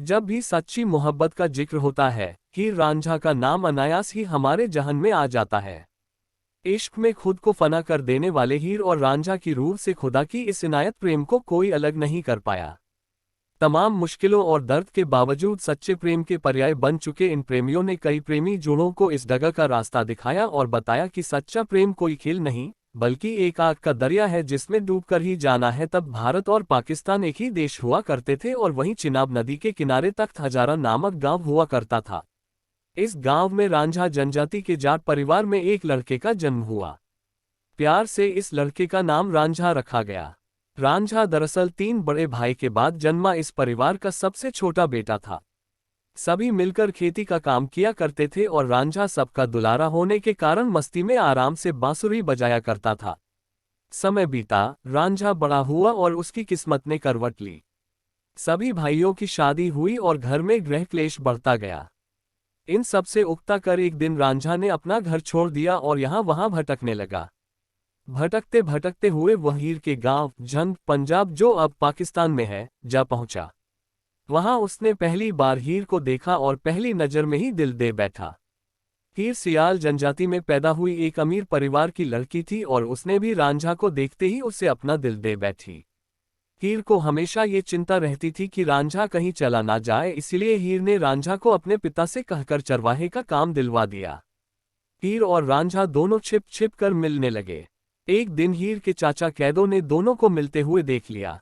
जब भी सच्ची मोहब्बत का जिक्र होता है, हीर रांझा का नाम अनायास ही हमारे जहन में आ जाता है। इश्क में खुद को फना कर देने वाले हीर और रांझा की रूह से खुदा की इस इनायत प्रेम को कोई अलग नहीं कर पाया। तमाम मुश्किलों और दर्द के बावजूद सच्चे प्रेम के पर्याय बन चुके इन प्रेमियों ने कई प्रेमी जोड़ों को इस डगर का रास्ता दिखाया और बताया कि सच्चा प्रेम कोई खेल नहीं, बल्कि एक आग का दरिया है जिसमें डूबकर ही जाना है। तब भारत और पाकिस्तान एक ही देश हुआ करते थे और वहीं चिनाब नदी के किनारे तख्त हजारा नामक गांव हुआ करता था। इस गांव में रांझा जनजाति के जाट परिवार में एक लड़के का जन्म हुआ। प्यार से इस लड़के का नाम रांझा रखा गया। रांझा दरअसल 3 बड़े भाई के बाद जन्मा इस परिवार का सबसे छोटा बेटा था। सभी मिलकर खेती का काम किया करते थे और रांझा सबका दुलारा होने के कारण मस्ती में आराम से बांसुरी बजाया करता था। समय बीता, रांझा बड़ा हुआ और उसकी किस्मत ने करवट ली। सभी भाइयों की शादी हुई और घर में गृह क्लेश बढ़ता गया। इन सब से उकता कर एक दिन रांझा ने अपना घर छोड़ दिया और यहाँ वहाँ भटकने लगा। भटकते भटकते हुए वह हीर के गांव झंग, पंजाब जो अब पाकिस्तान में है, जा पहुंचा। वहां उसने पहली बार हीर को देखा और पहली नजर में ही दिल दे बैठा। हीर सियाल जनजाति में पैदा हुई एक अमीर परिवार की लड़की थी और उसने भी रांझा को देखते ही उसे अपना दिल दे बैठी। हीर को हमेशा ये चिंता रहती थी कि रांझा कहीं चला ना जाए, इसलिए हीर ने रांझा को अपने पिता से कहकर चरवाहे का काम दिलवा दिया। हीर और रांझा दोनों छिप छिप कर मिलने लगे। एक दिन हीर के चाचा कैदो ने दोनों को मिलते हुए देख लिया।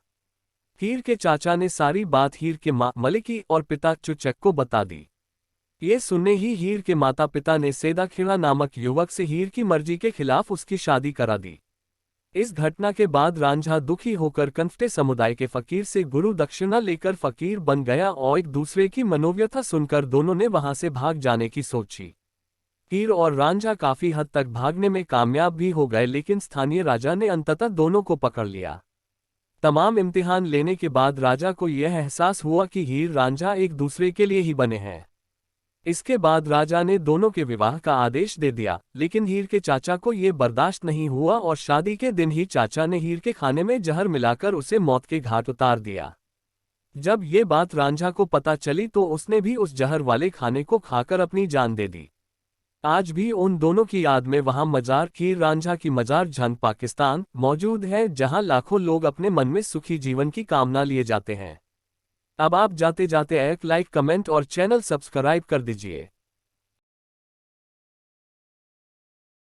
हीर के चाचा ने सारी बात हीर के माँ मलिकी और पिता चुचक को बता दी। ये सुनने ही हीर के माता पिता ने सेदा खिड़ा नामक युवक से हीर की मर्जी के खिलाफ उसकी शादी करा दी। इस घटना के बाद रांझा दुखी होकर कनफ्टे समुदाय के फकीर से गुरु दक्षिणा लेकर फकीर बन गया और एक दूसरे की मनोव्यथा सुनकर दोनों ने वहां से भाग जाने की सोची। हीर और रांझा काफी हद तक भागने में कामयाब भी हो गए, लेकिन स्थानीय राजा ने अंततः दोनों को पकड़ लिया। तमाम इम्तिहान लेने के बाद राजा को यह एहसास हुआ कि हीर रांझा एक दूसरे के लिए ही बने हैं। इसके बाद राजा ने दोनों के विवाह का आदेश दे दिया, लेकिन हीर के चाचा को यह बर्दाश्त नहीं हुआ और शादी के दिन ही चाचा ने हीर के खाने में जहर मिलाकर उसे मौत के घाट उतार दिया। जब ये बात रांझा को पता चली तो उसने भी उस जहर वाले खाने को खाकर अपनी जान दे दी। आज भी उन दोनों की याद में वहां मजार हीर रांझा की मजार झंग पाकिस्तान मौजूद है, जहां लाखों लोग अपने मन में सुखी जीवन की कामना लिए जाते हैं। अब आप जाते जाते एक लाइक, कमेंट और चैनल सब्सक्राइब कर दीजिए।